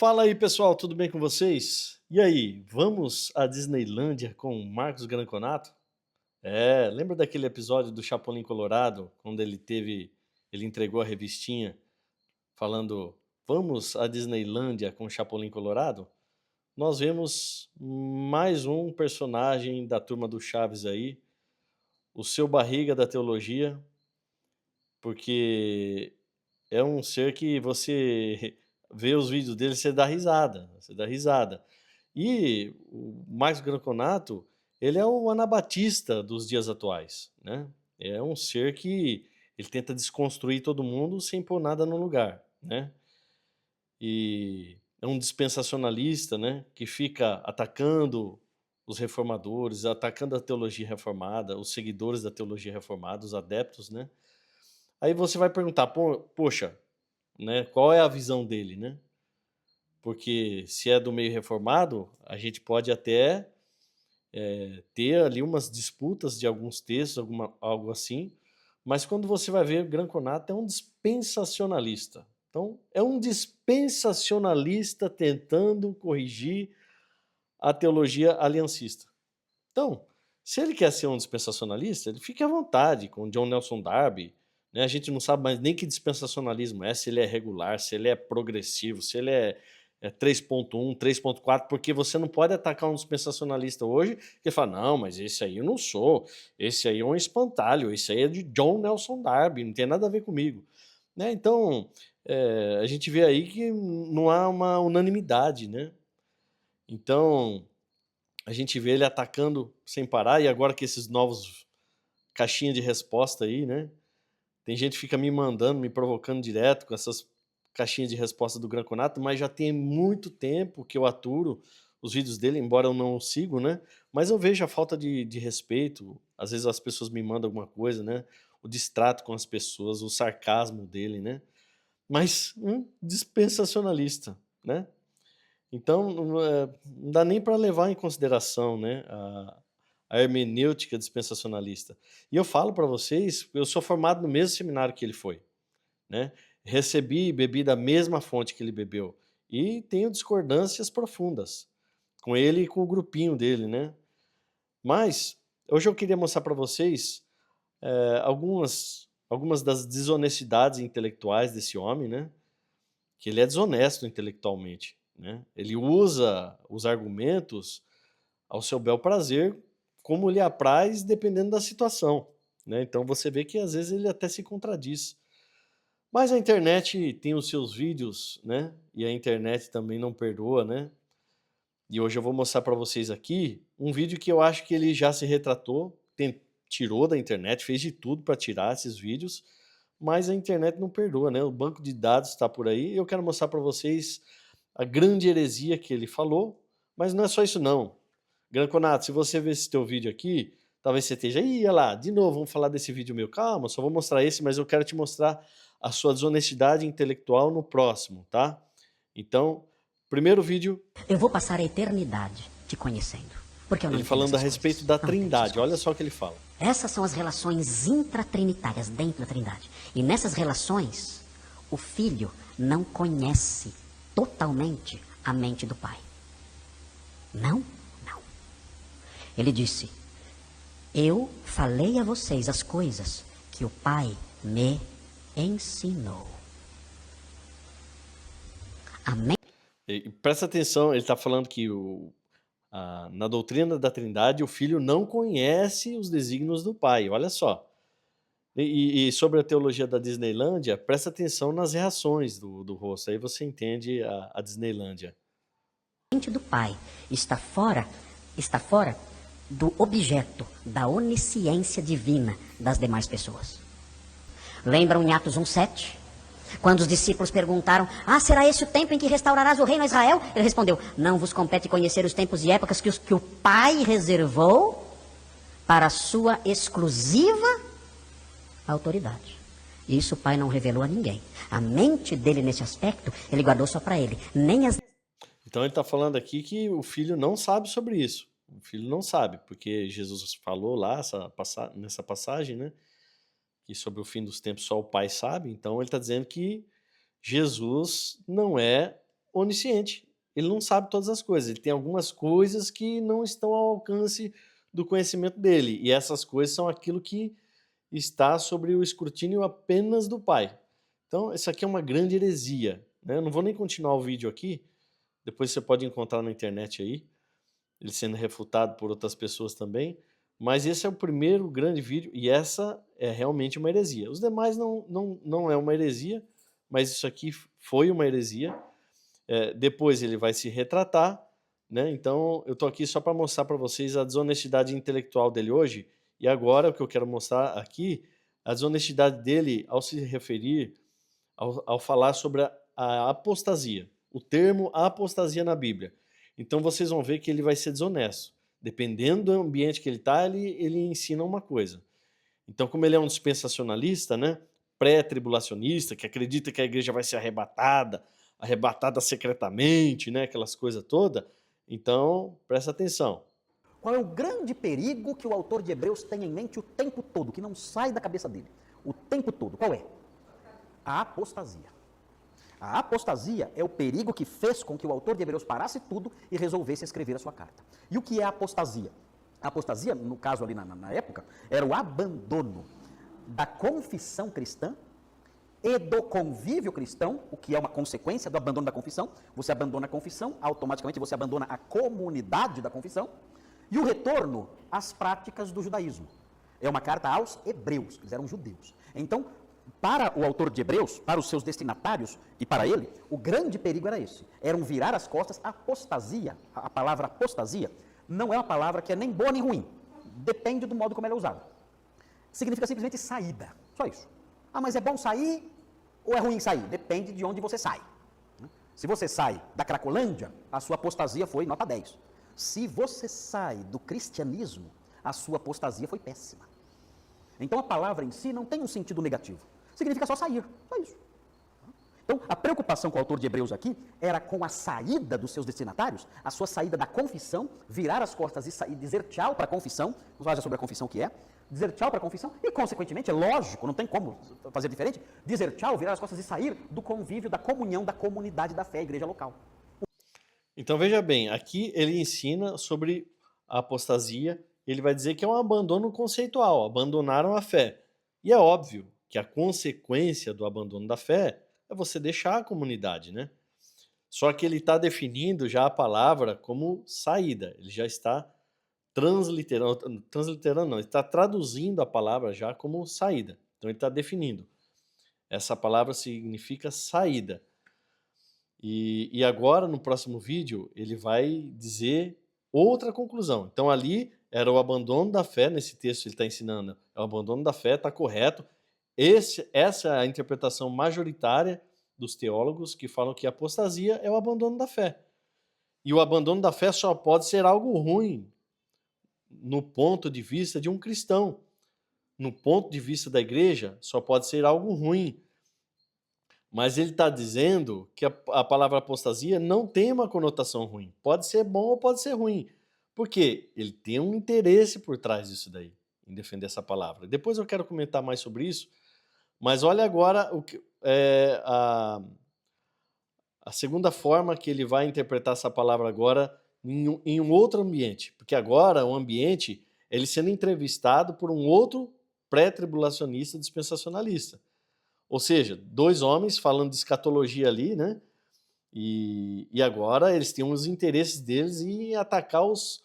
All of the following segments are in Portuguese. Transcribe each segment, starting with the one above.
Fala aí, pessoal, tudo bem com vocês? E aí, vamos à Disneylândia com o Marcos Granconato? Lembra daquele episódio do Chapolin Colorado, quando ele entregou a revistinha falando, vamos à Disneylândia com o Chapolin Colorado? Nós vemos mais um personagem da turma do Chaves aí, o seu barriga da teologia, porque é um ser que você vê os vídeos dele, você dá risada, você dá risada. E o Marcos Granconato, ele é o anabatista dos dias atuais, né. É um ser que ele tenta desconstruir todo mundo sem pôr nada no lugar, né. E é um dispensacionalista, né, que fica atacando os reformadores, atacando a teologia reformada, os seguidores da teologia reformada, os adeptos, né. Aí você vai perguntar: Poxa, né, qual é a visão dele, né?" Porque se é do meio reformado, a gente pode até, ter ali umas disputas de alguns textos, algo assim, mas quando você vai ver, Granconato é um dispensacionalista. Então, é um dispensacionalista tentando corrigir a teologia aliancista. Então, se ele quer ser um dispensacionalista, ele fique à vontade com John Nelson Darby, né, a gente não sabe mais nem que dispensacionalismo é, se ele é regular, se ele é progressivo, se ele é 3.1, 3.4, porque você não pode atacar um dispensacionalista hoje que fala: "Não, mas esse aí eu não sou, esse aí é um espantalho, esse aí é de John Nelson Darby, não tem nada a ver comigo", né, então, a gente vê aí que não há uma unanimidade, né. Então a gente vê ele atacando sem parar, e agora que esses novos caixinha de resposta aí, né, tem gente que fica me mandando, me provocando direto com essas caixinhas de resposta do Granconato, mas já tem muito tempo que eu aturo os vídeos dele, embora eu não o sigo, né, mas eu vejo a falta de respeito, às vezes as pessoas me mandam alguma coisa, né, o distrato com as pessoas, o sarcasmo dele, né, mas um dispensacionalista, né. Então, não dá nem para levar em consideração, né, a hermenêutica dispensacionalista. E eu falo para vocês, eu sou formado no mesmo seminário que ele foi, né, recebi e bebi da mesma fonte que ele bebeu, e tenho discordâncias profundas com ele e com o grupinho dele, né. Mas, hoje eu queria mostrar para vocês, algumas das desonestidades intelectuais desse homem, né, que ele é desonesto intelectualmente, né. Ele usa os argumentos ao seu bel prazer, como lhe apraz, dependendo da situação, né. Então você vê que às vezes ele até se contradiz. Mas a internet tem os seus vídeos, né, e a internet também não perdoa, né. E hoje eu vou mostrar para vocês aqui um vídeo que eu acho que ele já se retratou, tirou da internet, fez de tudo para tirar esses vídeos, mas a internet não perdoa, né, o banco de dados está por aí, e eu quero mostrar para vocês a grande heresia que ele falou, mas não é só isso não. Granconato, se você ver esse teu vídeo aqui, talvez você esteja: "Ih, olha lá, de novo vamos falar desse vídeo meu". Calma, só vou mostrar esse, mas eu quero te mostrar a sua desonestidade intelectual no próximo, tá. Então, primeiro vídeo, Eu vou passar a eternidade te conhecendo, porque eu não ele entendo falando a essas respeito coisas. da Não entendo essas trindade, olha coisas. só o que ele fala. Essas são as relações intratrinitárias dentro da Trindade. E nessas relações, o filho não conhece totalmente a mente do pai. Não, não. Ele disse: Eu falei a vocês as coisas que o pai me ensinou. A mente E presta atenção, ele está falando que na doutrina da trindade, o filho não conhece os desígnios do pai, olha só. E sobre a teologia da Disneylândia, presta atenção nas reações do rosto, aí você entende a Disneylândia. do pai está fora do objeto da onisciência divina das demais pessoas. Lembram em Atos 1:7? Quando os discípulos perguntaram: será esse o tempo em que restaurarás o reino a Israel? Ele respondeu: não vos compete conhecer os tempos e épocas que o Pai reservou para a sua exclusiva autoridade. Isso o Pai não revelou a ninguém. A mente dele nesse aspecto, ele guardou só para ele. Nem as Então ele está falando aqui que o filho não sabe sobre isso. O filho não sabe, porque Jesus falou lá nessa passagem, né, que sobre o fim dos tempos só o pai sabe, então ele está dizendo que Jesus não é onisciente. Ele não sabe todas as coisas. Ele tem algumas coisas que não estão ao alcance do conhecimento dele. E essas coisas são aquilo que está sobre o escrutínio apenas do Pai. Então, isso aqui é uma grande heresia, né? Eu não vou nem continuar o vídeo aqui. Depois você pode encontrar na internet aí, ele sendo refutado por outras pessoas também. Mas esse é o primeiro grande vídeo e essa é realmente uma heresia. Os demais não é uma heresia, mas isso aqui foi uma heresia. Depois ele vai se retratar, né? Então eu tô aqui só para mostrar para vocês a desonestidade intelectual dele hoje. E agora o que eu quero mostrar aqui, a desonestidade dele ao se referir, ao falar sobre a apostasia, o termo apostasia na Bíblia. Então vocês vão ver que ele vai ser desonesto. Dependendo do ambiente que ele está, ele ensina uma coisa. Então, como ele é um dispensacionalista, né, pré-tribulacionista, que acredita que a igreja vai ser arrebatada secretamente, né, aquelas coisas todas, então presta atenção. Qual é o grande perigo que o autor de Hebreus tem em mente o tempo todo, que não sai da cabeça dele? O tempo todo. Qual é? A apostasia. A apostasia é o perigo que fez com que o autor de Hebreus parasse tudo e resolvesse escrever a sua carta. E o que é a apostasia? A apostasia, no caso ali na época, era o abandono da confissão cristã e do convívio cristão, o que é uma consequência do abandono da confissão. Você abandona a confissão, automaticamente você abandona a comunidade da confissão, e o retorno às práticas do judaísmo. É uma carta aos hebreus, eles eram judeus. Então, para o autor de Hebreus, para os seus destinatários e para ele, o grande perigo era esse. Eram virar as costas. Apostasia, a palavra apostasia, não é uma palavra que é nem boa nem ruim. Depende do modo como ela é usada. Significa simplesmente saída, só isso. Ah, mas é bom sair ou é ruim sair? Depende de onde você sai. Se você sai da Cracolândia, a sua apostasia foi nota 10. Se você sai do cristianismo, a sua apostasia foi péssima. Então a palavra em si não tem um sentido negativo. Significa só sair, só isso. Então a preocupação com o autor de Hebreus aqui era com a saída dos seus destinatários, a sua saída da confissão, virar as costas e dizer tchau para a confissão. Vamos falar sobre a confissão que é. Dizer tchau para a confissão e, consequentemente, é lógico, não tem como fazer diferente, dizer tchau, virar as costas e sair do convívio, da comunhão, da comunidade da fé, a igreja local. Então veja bem, aqui ele ensina sobre a apostasia, ele vai dizer que é um abandono conceitual, abandonaram a fé. E é óbvio que a consequência do abandono da fé é você deixar a comunidade, né? Só que ele está definindo já a palavra como saída, ele já está transliterando não, ele está traduzindo a palavra já como saída. Então ele está definindo. Essa palavra significa saída. E agora, no próximo vídeo, ele vai dizer outra conclusão. Então ali era o abandono da fé, nesse texto ele está ensinando, é o abandono da fé, está correto. Essa é a interpretação majoritária dos teólogos que falam que a apostasia é o abandono da fé. E o abandono da fé só pode ser algo ruim no ponto de vista de um cristão. No ponto de vista da igreja, só pode ser algo ruim. Mas ele está dizendo que a palavra apostasia não tem uma conotação ruim. Pode ser bom ou pode ser ruim. Por quê? Ele tem um interesse por trás disso daí, em defender essa palavra. Depois eu quero comentar mais sobre isso, mas olha agora a segunda forma que ele vai interpretar essa palavra agora em um outro ambiente. Porque agora o ambiente, ele sendo entrevistado por um outro pré-tribulacionista dispensacionalista. Ou seja, dois homens falando de escatologia ali, né? E agora eles têm os interesses deles em atacar os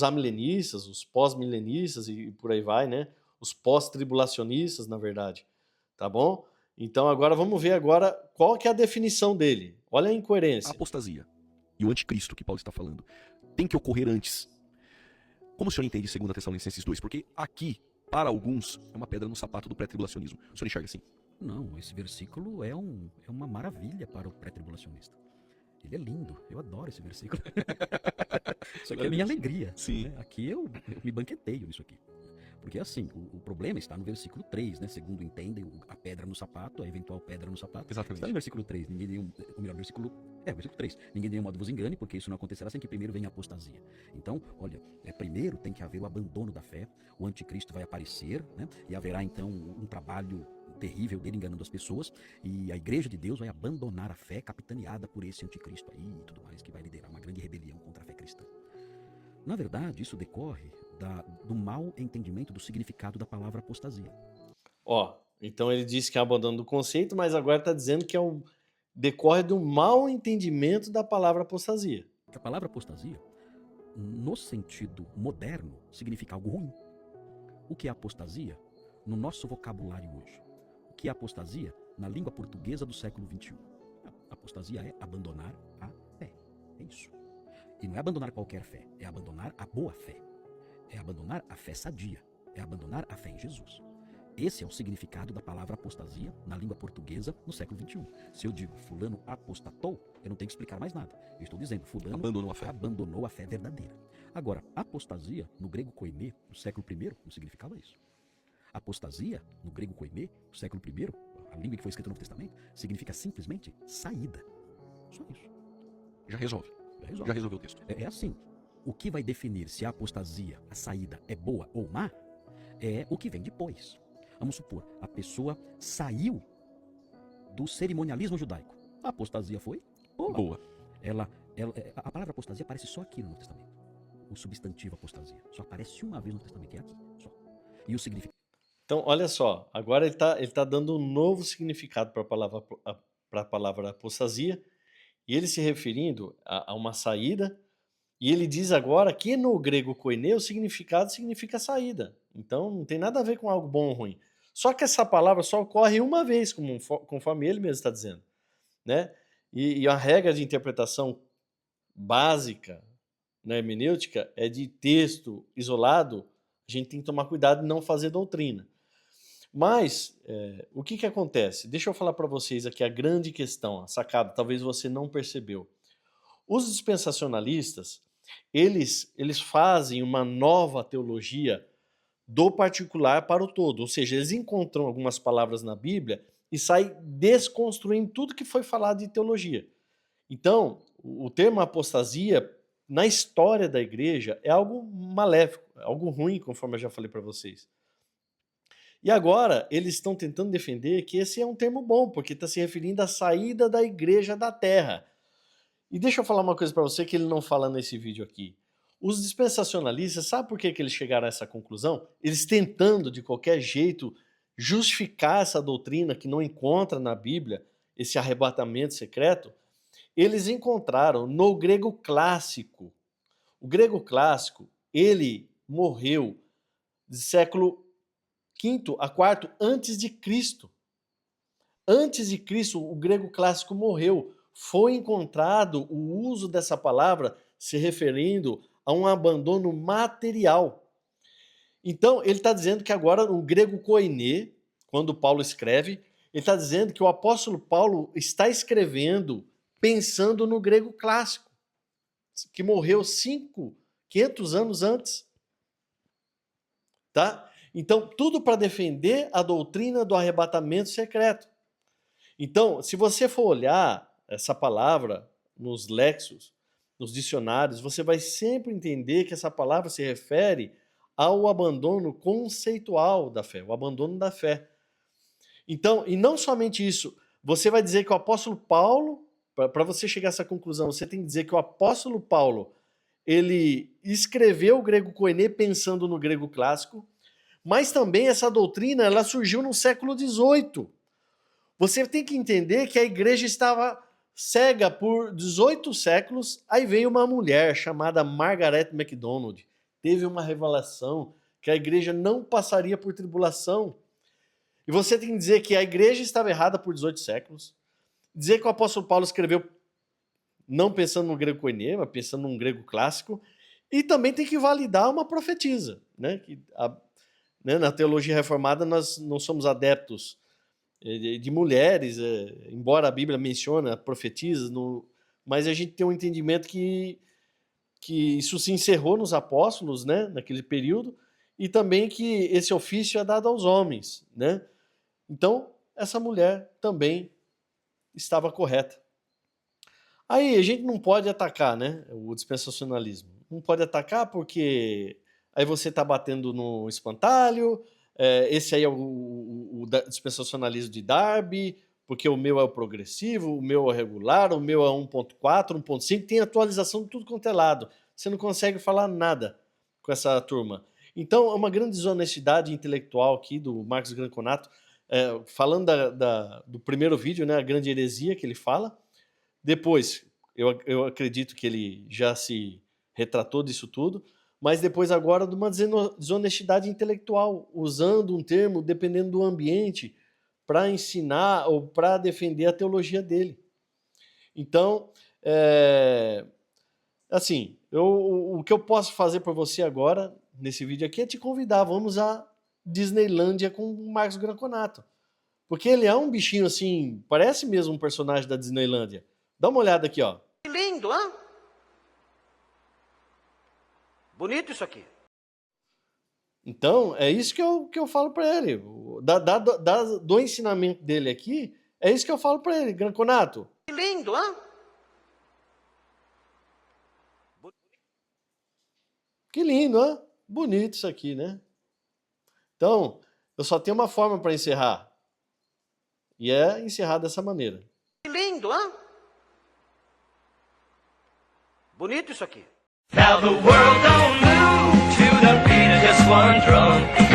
amilenistas, os pós-milenistas e por aí vai, né? Os pós-tribulacionistas, na verdade. Tá bom? Então agora vamos ver agora qual que é a definição dele. Olha a incoerência. A apostasia e o anticristo que Paulo está falando tem que ocorrer antes. Como o senhor entende 2 Tessalonicenses 2? Porque aqui, para alguns, é uma pedra no sapato do pré-tribulacionismo. O senhor enxerga assim? Não, esse versículo é uma maravilha para o pré-tribulacionista. Ele é lindo, eu adoro esse versículo. Isso aqui é a minha alegria. Sim. Né? Aqui eu me banqueteio nisso aqui. Porque assim, o problema está no versículo 3, né? Segundo entendem, a pedra no sapato, a eventual pedra no sapato. Exatamente. Está no versículo 3, versículo 3. Ninguém de nenhum modo vos engane, porque isso não acontecerá sem que primeiro venha a apostasia. Então, olha, primeiro tem que haver o abandono da fé, o anticristo vai aparecer, né? E haverá então um trabalho terrível dele enganando as pessoas, e a igreja de Deus vai abandonar a fé capitaneada por esse anticristo aí e tudo mais, que vai liderar uma grande rebelião contra a fé cristã. Na verdade, isso decorre do mau entendimento do significado da palavra apostasia. Ó, então ele disse que é abandono do conceito, mas agora está dizendo que decorre do mau entendimento da palavra apostasia. A palavra apostasia, no sentido moderno, significa algo ruim. O que é apostasia no nosso vocabulário hoje? O que é apostasia na língua portuguesa do século XXI? A apostasia é abandonar a fé. É isso. E não é abandonar qualquer fé, é abandonar a boa fé. É abandonar a fé sadia. É abandonar a fé em Jesus. Esse é o significado da palavra apostasia na língua portuguesa no século XXI. Se eu digo fulano apostatou, eu não tenho que explicar mais nada. Eu estou dizendo fulano abandonou a fé verdadeira. Agora, apostasia no grego koiné, no século I, não significava isso. Apostasia no grego koiné, no século I, a língua que foi escrita no Novo Testamento, significa simplesmente saída. Só isso. Já resolve. Já resolveu o texto. É assim. O que vai definir se a apostasia, a saída, é boa ou má, é o que vem depois. Vamos supor, a pessoa saiu do cerimonialismo judaico. A apostasia foi boa. A palavra apostasia aparece só aqui no Novo Testamento. O substantivo apostasia. Só aparece uma vez no Testamento, é aqui. Só. E o significado. Então, olha só, agora ele tá dando um novo significado para a palavra apostasia, e ele se referindo a uma saída, e ele diz agora que no grego koiné o significado significa saída. Então, não tem nada a ver com algo bom ou ruim. Só que essa palavra só ocorre uma vez, conforme ele mesmo está dizendo, né? E a regra de interpretação básica na hermenêutica é de texto isolado, a gente tem que tomar cuidado de não fazer doutrina. Mas, o que acontece? Deixa eu falar para vocês aqui a grande questão, a sacada, talvez você não percebeu. Os dispensacionalistas, eles fazem uma nova teologia do particular para o todo, ou seja, eles encontram algumas palavras na Bíblia e saem desconstruindo tudo que foi falado de teologia. Então, o termo apostasia, na história da igreja, é algo maléfico, algo ruim, conforme eu já falei para vocês. E agora, eles estão tentando defender que esse é um termo bom, porque está se referindo à saída da igreja da terra. E deixa eu falar uma coisa para você que ele não fala nesse vídeo aqui. Os dispensacionalistas, sabe por que eles chegaram a essa conclusão? Eles tentando, de qualquer jeito, justificar essa doutrina que não encontra na Bíblia, esse arrebatamento secreto, eles encontraram no grego clássico. O grego clássico, ele morreu de século V a IV antes de Cristo. Antes de Cristo, o grego clássico morreu. Foi encontrado o uso dessa palavra se referindo a um abandono material. Então, ele está dizendo que agora o grego koiné, quando Paulo escreve, ele está dizendo que o apóstolo Paulo está escrevendo pensando no grego clássico, que morreu 500 anos antes. Tá? Então, tudo para defender a doutrina do arrebatamento secreto. Então, se você for olhar essa palavra nos léxicos, nos dicionários, você vai sempre entender que essa palavra se refere ao abandono conceitual da fé, o abandono da fé. Então, e não somente isso, você vai dizer que o apóstolo Paulo, para você chegar a essa conclusão, você tem que dizer que o apóstolo Paulo, ele escreveu o grego koiné pensando no grego clássico, mas também essa doutrina, ela surgiu no século XVIII. Você tem que entender que a igreja estava cega por 18 séculos, aí veio uma mulher chamada Margaret MacDonald, teve uma revelação que a igreja não passaria por tribulação. E você tem que dizer que a igreja estava errada por 18 séculos, dizer que o apóstolo Paulo escreveu não pensando no grego koiné, mas pensando num grego clássico, e também tem que validar uma profetisa, né? Na teologia reformada nós não somos adeptos de mulheres, embora a Bíblia mencione profetisas, mas a gente tem um entendimento que isso se encerrou nos apóstolos, né, naquele período, e também que esse ofício é dado aos homens, né? Então, essa mulher também estava correta. Aí a gente não pode atacar, né, o dispensacionalismo. Não pode atacar porque aí você está batendo no espantalho, esse aí é o dispensacionalismo de Darby, porque o meu é o progressivo, o meu é o regular, o meu é 1.4, 1.5, tem atualização de tudo quanto é lado. Você não consegue falar nada com essa turma. Então, é uma grande desonestidade intelectual aqui do Marcos Granconato, falando do primeiro vídeo, né, a grande heresia que ele fala. Depois, eu acredito que ele já se retratou disso tudo, mas depois agora de uma desonestidade intelectual, usando um termo, dependendo do ambiente, para ensinar ou para defender a teologia dele. Então, assim, o que eu posso fazer para você agora, nesse vídeo aqui, é te convidar. Vamos à Disneylândia com o Marcos Granconato. Porque ele é um bichinho assim, parece mesmo um personagem da Disneylândia. Dá uma olhada aqui, ó. Que lindo, hein? Bonito isso aqui. Então, é isso que eu falo para ele. Do ensinamento dele aqui, é isso que eu falo para ele. Granconato. Que lindo, hein? Que lindo, hein? Bonito isso aqui, né? Então, eu só tenho uma forma para encerrar. E é encerrar dessa maneira. Que lindo, hein? Bonito isso aqui. Now the world don't move to the beat of just one drum.